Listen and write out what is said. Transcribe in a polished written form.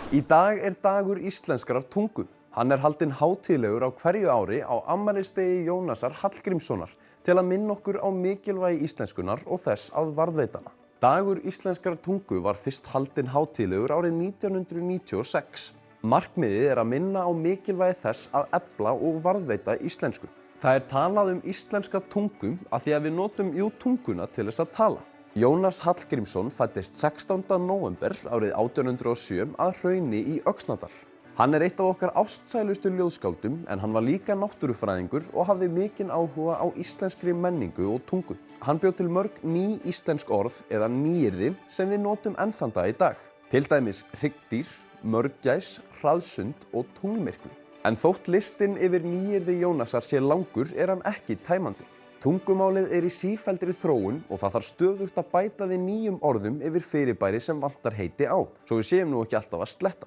Í dag dagur íslenskrar tungu. Hann haldinn hátíðlegur á hverju ári á afmælisdegi Jónasar Hallgrímssonar til að minna okkur á mikilvægi íslenskunnar og þess að varðveita hana. Dagur íslenskrar tungu var fyrst haldinn hátíðlegur árið 1996. Markmiðið að minna á mikilvægi þess að efla og varðveita íslensku. Það talað íslenska tungu af því að við notum tunguna til þess að tala. Jónas Hallgrímsson fæddist 16. nóvember árið 1807 að Hrauni í Öxnadal. Hann eitt af okkar ástsælustu ljóðskáldum en hann var líka náttúrufræðingur og hafði mikinn áhuga á íslenskri menningu og tungu. Hann bjó til mörg ný íslensk orð eða nýyrði sem við notum enn þann dag í dag. Til dæmis hryggdýr, mörgæs, hraðsund og tunglmyrkvi. En þótt listinn yfir nýyrði Jónasar sé langur hann ekki tæmandi. Tungumálið í sífelldri þróun og það þarf stöðugt að bæta við nýjum orðum yfir fyrirbæri sem vantar heiti á, svo við séum nú ekki alltaf að sletta.